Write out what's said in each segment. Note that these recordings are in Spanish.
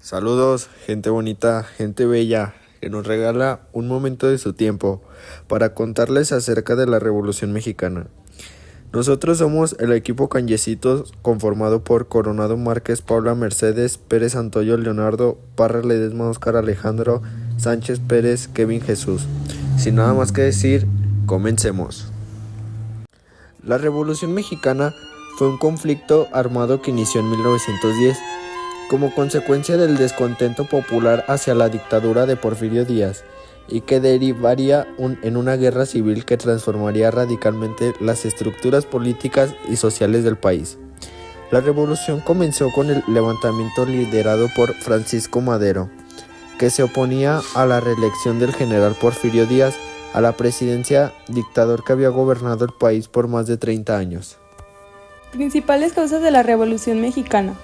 Saludos, gente bonita, gente bella, que nos regala un momento de su tiempo para contarles acerca de la Revolución Mexicana. Nosotros somos el equipo Canyecitos conformado por Coronado Márquez, Paula Mercedes, Pérez Antonio Leonardo, Parra Ledesma Oscar Alejandro, Sánchez Pérez, Kevin Jesús. Sin nada más que decir, comencemos. La Revolución Mexicana fue un conflicto armado que inició en 1910. Como consecuencia del descontento popular hacia la dictadura de Porfirio Díaz y que derivaría en una guerra civil que transformaría radicalmente las estructuras políticas y sociales del país. La revolución comenzó con el levantamiento liderado por Francisco Madero, que se oponía a la reelección del general Porfirio Díaz a la presidencia, dictador que había gobernado el país por más de 30 años. Principales causas de la Revolución Mexicana: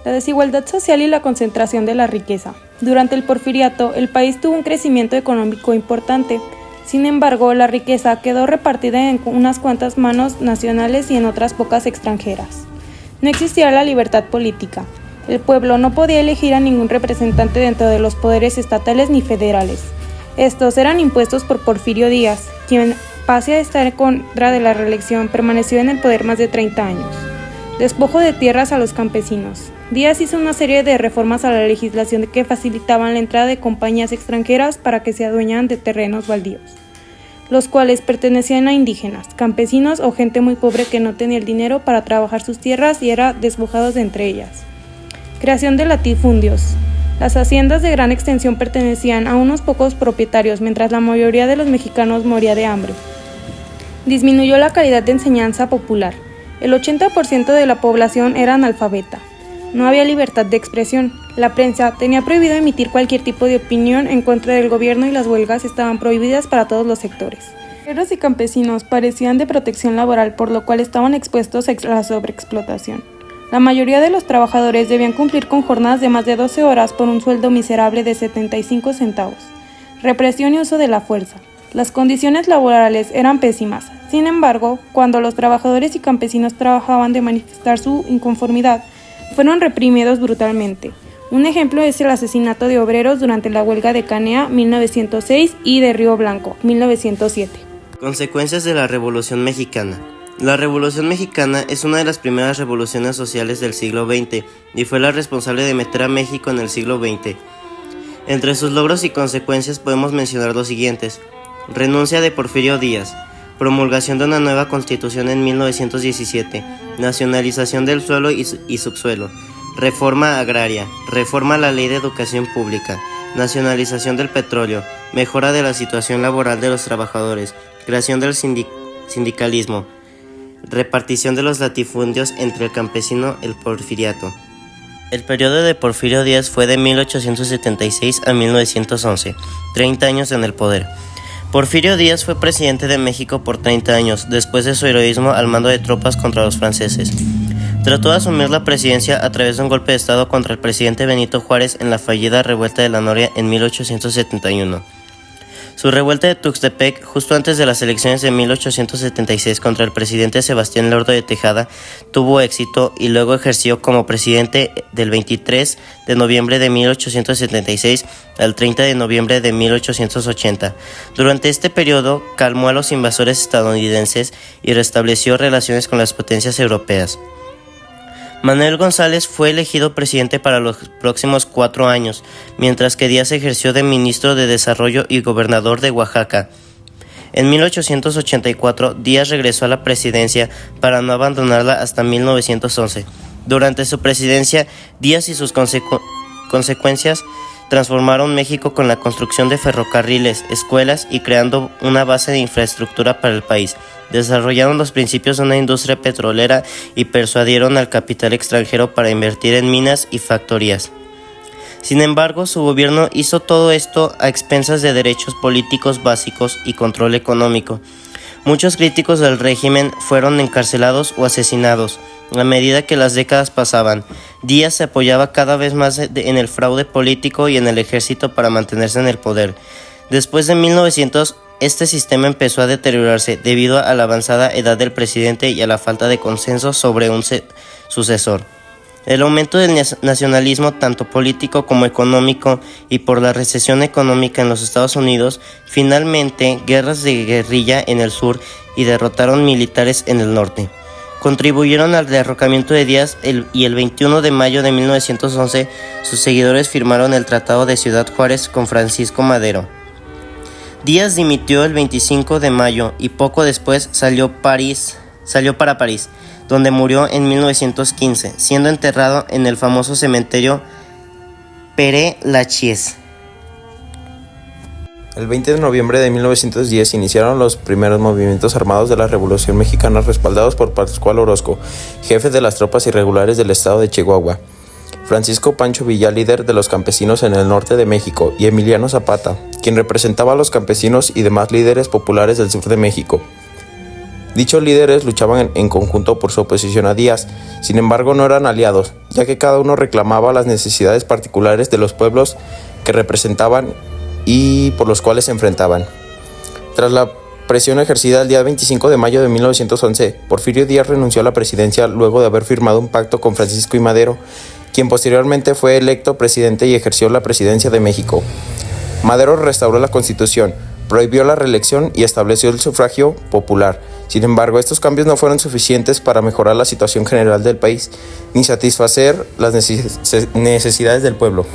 la desigualdad social y la concentración de la riqueza. Durante el Porfiriato, el país tuvo un crecimiento económico importante. Sin embargo, la riqueza quedó repartida en unas cuantas manos nacionales y en otras pocas extranjeras. No existía la libertad política. El pueblo no podía elegir a ningún representante dentro de los poderes estatales ni federales. Estos eran impuestos por Porfirio Díaz, quien, pese a estar en contra de la reelección, permaneció en el poder más de 30 años. Despojo de tierras a los campesinos. Díaz hizo una serie de reformas a la legislación que facilitaban la entrada de compañías extranjeras para que se adueñaran de terrenos baldíos, los cuales pertenecían a indígenas, campesinos o gente muy pobre que no tenía el dinero para trabajar sus tierras y eran despojados de entre ellas. Creación de latifundios. Las haciendas de gran extensión pertenecían a unos pocos propietarios, mientras la mayoría de los mexicanos moría de hambre. Disminuyó la calidad de enseñanza popular. El 80% de la población era analfabeta. No había libertad de expresión. La prensa tenía prohibido emitir cualquier tipo de opinión en contra del gobierno y las huelgas estaban prohibidas para todos los sectores. Obreros y campesinos parecían de protección laboral, por lo cual estaban expuestos a la sobreexplotación. La mayoría de los trabajadores debían cumplir con jornadas de más de 12 horas por un sueldo miserable de 75 centavos. Represión y uso de la fuerza. Las condiciones laborales eran pésimas. Sin embargo, cuando los trabajadores y campesinos trabajaban de manifestar su inconformidad, fueron reprimidos brutalmente. Un ejemplo es el asesinato de obreros durante la huelga de Canea 1906 y de Río Blanco 1907. Consecuencias de la Revolución Mexicana. La Revolución Mexicana es una de las primeras revoluciones sociales del siglo XX y fue la responsable de meter a México en el siglo XX. Entre sus logros y consecuencias podemos mencionar los siguientes: renuncia de Porfirio Díaz, promulgación de una nueva constitución en 1917, nacionalización del suelo y subsuelo, reforma agraria, reforma a la ley de educación pública, nacionalización del petróleo, mejora de la situación laboral de los trabajadores, creación del sindicalismo, repartición de los latifundios entre el campesino y el porfiriato. El periodo de Porfirio Díaz fue de 1876 a 1911, 30 años en el poder. Porfirio Díaz fue presidente de México por 30 años, después de su heroísmo al mando de tropas contra los franceses. Trató de asumir la presidencia a través de un golpe de estado contra el presidente Benito Juárez en la fallida revuelta de la Noria en 1871. Su revuelta de Tuxtepec, justo antes de las elecciones de 1876 contra el presidente Sebastián Lerdo de Tejada, tuvo éxito y luego ejerció como presidente del 23 de noviembre de 1876 al 30 de noviembre de 1880. Durante este periodo, calmó a los invasores estadounidenses y restableció relaciones con las potencias europeas. Manuel González fue elegido presidente para los próximos 4 años, mientras que Díaz ejerció de ministro de Desarrollo y gobernador de Oaxaca. En 1884, Díaz regresó a la presidencia para no abandonarla hasta 1911. Durante su presidencia, Díaz y sus consecuencias transformaron México con la construcción de ferrocarriles, escuelas y creando una base de infraestructura para el país. Desarrollaron los principios de una industria petrolera y persuadieron al capital extranjero para invertir en minas y factorías. Sin embargo, su gobierno hizo todo esto a expensas de derechos políticos básicos y control económico. Muchos críticos del régimen fueron encarcelados o asesinados. A medida que las décadas pasaban, Díaz se apoyaba cada vez más en el fraude político y en el ejército para mantenerse en el poder. Después de 1900, este sistema empezó a deteriorarse debido a la avanzada edad del presidente y a la falta de consenso sobre un sucesor. El aumento del nacionalismo, tanto político como económico, y por la recesión económica en los Estados Unidos, finalmente guerras de guerrilla en el sur y derrotaron militares en el norte, contribuyeron al derrocamiento de Díaz y el 21 de mayo de 1911 sus seguidores firmaron el Tratado de Ciudad Juárez con Francisco Madero. Díaz dimitió el 25 de mayo y poco después salió para París, donde murió en 1915, siendo enterrado en el famoso cementerio Père Lachaise. El 20 de noviembre de 1910 iniciaron los primeros movimientos armados de la Revolución Mexicana respaldados por Pascual Orozco, jefe de las tropas irregulares del estado de Chihuahua, Francisco Pancho Villa, líder de los campesinos en el norte de México, y Emiliano Zapata, quien representaba a los campesinos y demás líderes populares del sur de México. Dichos líderes luchaban en conjunto por su oposición a Díaz, sin embargo no eran aliados, ya que cada uno reclamaba las necesidades particulares de los pueblos que representaban y por los cuales se enfrentaban. Tras la presión ejercida el día 25 de mayo de 1911, Porfirio Díaz renunció a la presidencia luego de haber firmado un pacto con Francisco I. Madero, quien posteriormente fue electo presidente y ejerció la presidencia de México. Madero restauró la Constitución, prohibió la reelección y estableció el sufragio popular. Sin embargo, estos cambios no fueron suficientes para mejorar la situación general del país, ni satisfacer las necesidades del pueblo.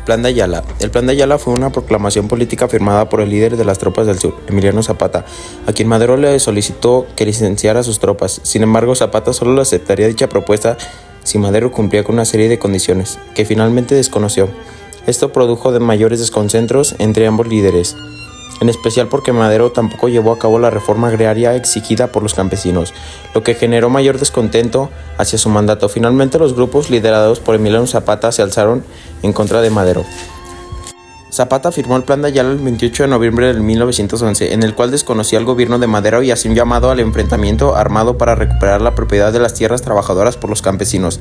Plan de Ayala. El Plan de Ayala fue una proclamación política firmada por el líder de las tropas del sur, Emiliano Zapata, a quien Madero le solicitó que licenciara a sus tropas. Sin embargo, Zapata solo aceptaría dicha propuesta si Madero cumplía con una serie de condiciones, que finalmente desconoció. Esto produjo de mayores desconcentros entre ambos líderes, en especial porque Madero tampoco llevó a cabo la reforma agraria exigida por los campesinos, lo que generó mayor descontento hacia su mandato. Finalmente, los grupos liderados por Emiliano Zapata se alzaron en contra de Madero. Zapata firmó el Plan de Ayala el 28 de noviembre de 1911, en el cual desconocía al gobierno de Madero y hacía un llamado al enfrentamiento armado para recuperar la propiedad de las tierras trabajadoras por los campesinos.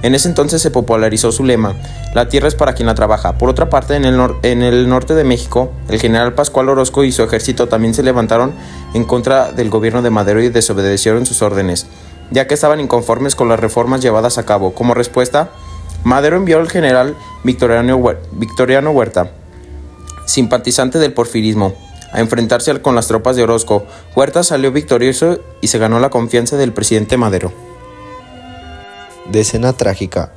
En ese entonces se popularizó su lema: la tierra es para quien la trabaja. Por otra parte, en el norte de México, el general Pascual Orozco y su ejército también se levantaron en contra del gobierno de Madero y desobedecieron sus órdenes, ya que estaban inconformes con las reformas llevadas a cabo. Como respuesta, Madero envió al general Victoriano Huerta, simpatizante del porfirismo, a enfrentarse con las tropas de Orozco. Huerta salió victorioso y se ganó la confianza del presidente Madero. Decena trágica.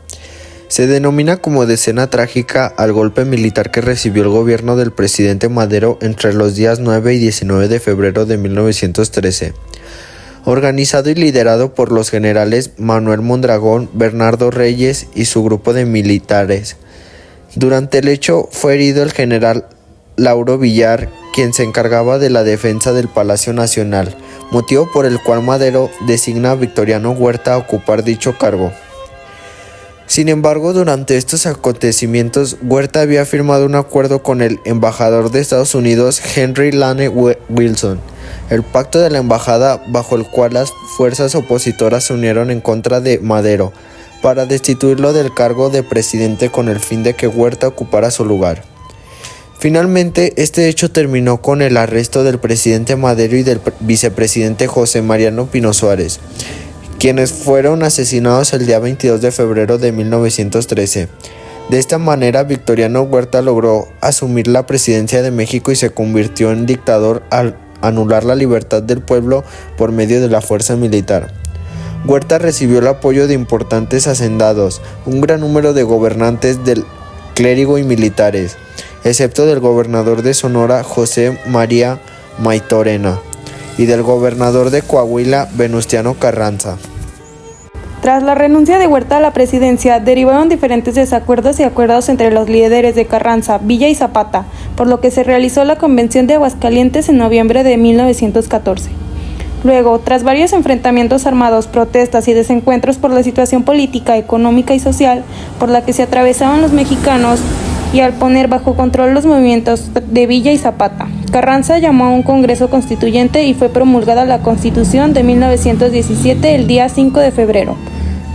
Se denomina como decena trágica al golpe militar que recibió el gobierno del presidente Madero entre los días 9 y 19 de febrero de 1913. Organizado y liderado por los generales Manuel Mondragón, Bernardo Reyes y su grupo de militares. Durante el hecho fue herido el general Lauro Villar, quien se encargaba de la defensa del Palacio Nacional, motivo por el cual Madero designa a Victoriano Huerta a ocupar dicho cargo. Sin embargo, durante estos acontecimientos, Huerta había firmado un acuerdo con el embajador de Estados Unidos, Henry Lane Wilson, el pacto de la embajada, bajo el cual las fuerzas opositoras se unieron en contra de Madero para destituirlo del cargo de presidente con el fin de que Huerta ocupara su lugar. Finalmente, este hecho terminó con el arresto del presidente Madero y del vicepresidente José Mariano Pino Suárez, quienes fueron asesinados el día 22 de febrero de 1913. De esta manera, Victoriano Huerta logró asumir la presidencia de México y se convirtió en dictador al anular la libertad del pueblo por medio de la fuerza militar. Huerta recibió el apoyo de importantes hacendados, un gran número de gobernantes del clérigo y militares, excepto del gobernador de Sonora, José María Maytorena, y del gobernador de Coahuila, Venustiano Carranza. Tras la renuncia de Huerta a la presidencia, derivaron diferentes desacuerdos y acuerdos entre los líderes de Carranza, Villa y Zapata, por lo que se realizó la Convención de Aguascalientes en noviembre de 1914. Luego, tras varios enfrentamientos armados, protestas y desencuentros por la situación política, económica y social por la que se atravesaban los mexicanos, y al poner bajo control los movimientos de Villa y Zapata, Carranza llamó a un Congreso Constituyente y fue promulgada la Constitución de 1917 el día 5 de febrero.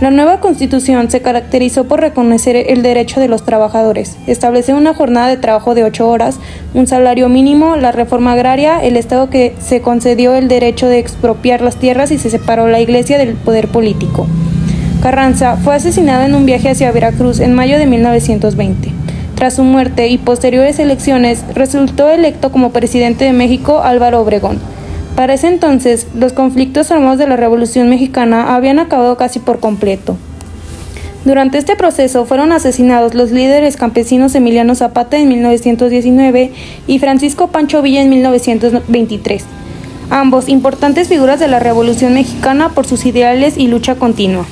La nueva Constitución se caracterizó por reconocer el derecho de los trabajadores, establecer una jornada de trabajo de 8 horas, un salario mínimo, la reforma agraria, el Estado que se concedió el derecho de expropiar las tierras y se separó la Iglesia del poder político. Carranza fue asesinado en un viaje hacia Veracruz en mayo de 1920. Tras su muerte y posteriores elecciones, resultó electo como presidente de México Álvaro Obregón. Para ese entonces, los conflictos armados de la Revolución Mexicana habían acabado casi por completo. Durante este proceso fueron asesinados los líderes campesinos Emiliano Zapata en 1919 y Francisco Pancho Villa en 1923, ambos importantes figuras de la Revolución Mexicana por sus ideales y lucha continua.